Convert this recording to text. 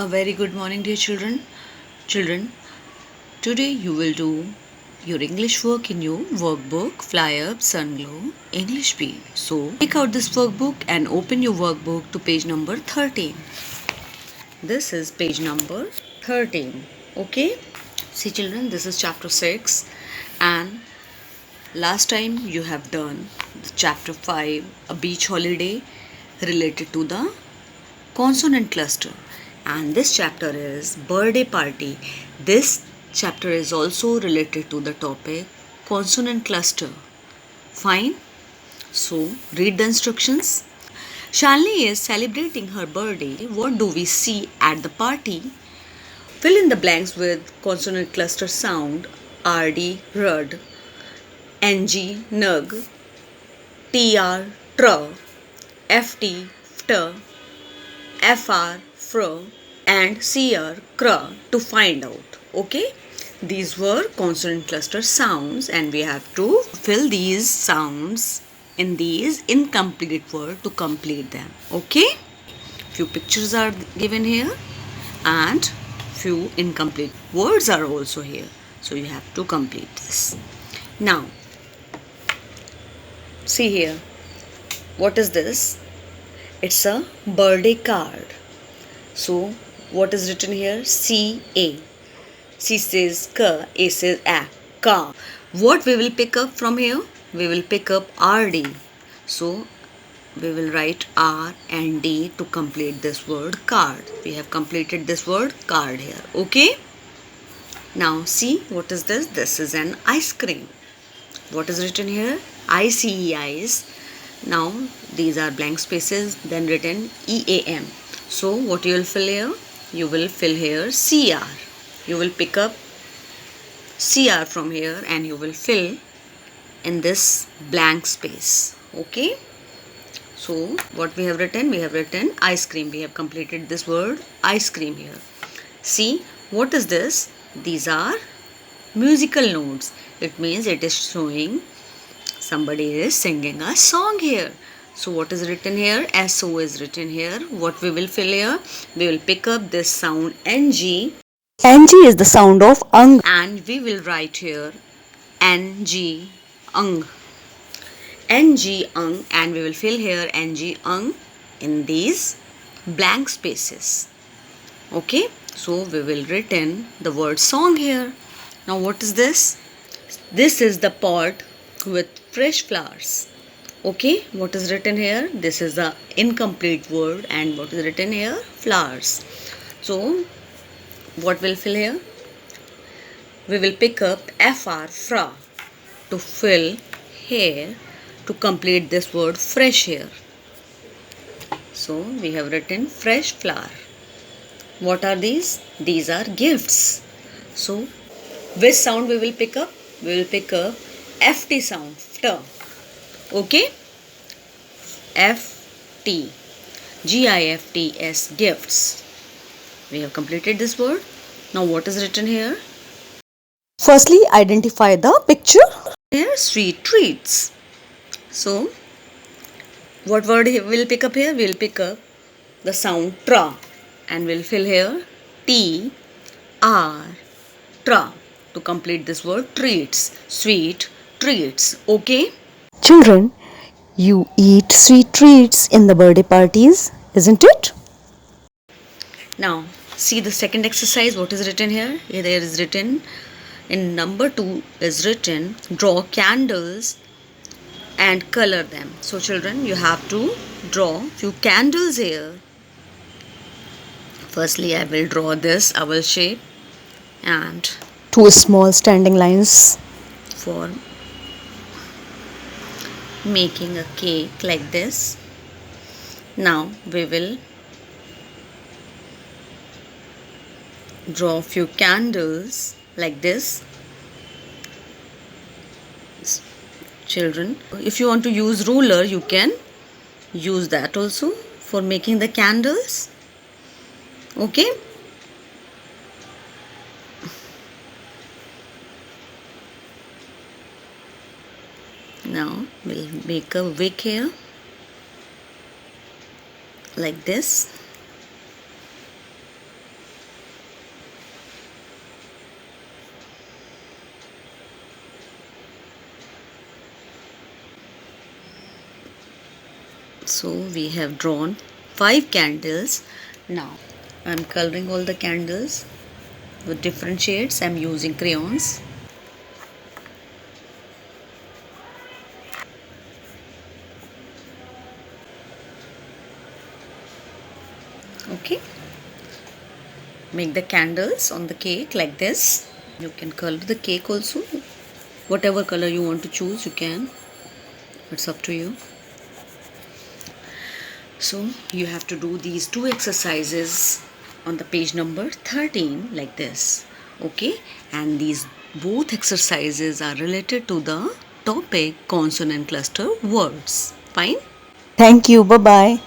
A very good morning, dear children. Children, today you will do your English work in your workbook, Fly Up, Sunglow, English B. So, take out this workbook and open your workbook to page number 13. This is page number 13. Okay? See, children, this is chapter 6, and last time you have done the chapter 5, a beach holiday related to the consonant cluster, and this chapter is birthday party. This chapter is also related to the topic consonant cluster. Fine. So read the instructions. Shalini is celebrating her birthday. What do we see at the party? Fill in the blanks with consonant cluster sound: rd, rud, ng, nug, tr, tr, ft, ft, fr, fr, and cr, cr to find out. Okay, these were consonant cluster sounds, and we have to fill these sounds in these incomplete word to complete them. Okay, few pictures are given here and few incomplete words are also here, so you have to complete this. Now see here, what is this? It's a birthday card. So what is written here? C-A. C says K, A says A, ka. What we will pick up from here? We will pick up RD. So we will write R and D to complete this word card. We have completed this word card here. Okay? Now see, what is this? This is an ice cream. What is written here? ICE, ice. Now these are blank spaces, then written EAM. So what you will fill here? You will fill here CR. You will pick up CR from here and you will fill in this blank space. Okay. So what we have written? We have written ice cream. We have completed this word ice cream here. See, what is this? These are musical notes. It means it is showing somebody is singing a song here. So what is written here? SO is written here. What we will fill here? We will pick up this sound NG. NG is the sound of ang, and we will write here NG ang. NG ang, and we will fill here NG ang in these blank spaces. Okay, so we will written the word song here. Now what is this? This is the pot with fresh flowers. Okay, what is written here? This is the incomplete word, and what is written here? Flowers. So what will fill here? We will pick up FR, fra, to fill here to complete this word fresh here. So we have written fresh flower. What are these? These are gifts. So which sound we will pick up? We will pick up FT sound, ft. Okay, FT, GIFTS, gifts. We have completed this word. Now what is written here? Firstly, identify the picture. Here, sweet treats. So what word we will pick up here? We will pick up the sound tra, and we'll fill here T, R, tra to complete this word treats, sweet treats. Okay, children, you eat sweet treats in the birthday parties, isn't it? Now see the second exercise. What is written here? There is written in number 2 is written draw candles and color them. So children, you have to draw few candles here. Firstly, I will draw this oval shape and two small standing lines for making a cake like this. Now we will draw a few candles like this. Children, if you want to use ruler, you can use that also for making the candles. Okay. Now we'll make a wick here like this. So we have drawn 5 candles. Now I'm coloring all the candles with different shades. I'm using crayons. Okay, make the candles on the cake like this. You can color the cake also. Whatever color you want to choose, you can. It's up to you. So you have to do these 2 exercises on the page number 13 like this. Okay, and these both exercises are related to the topic consonant cluster words. Fine. Thank you. Bye bye.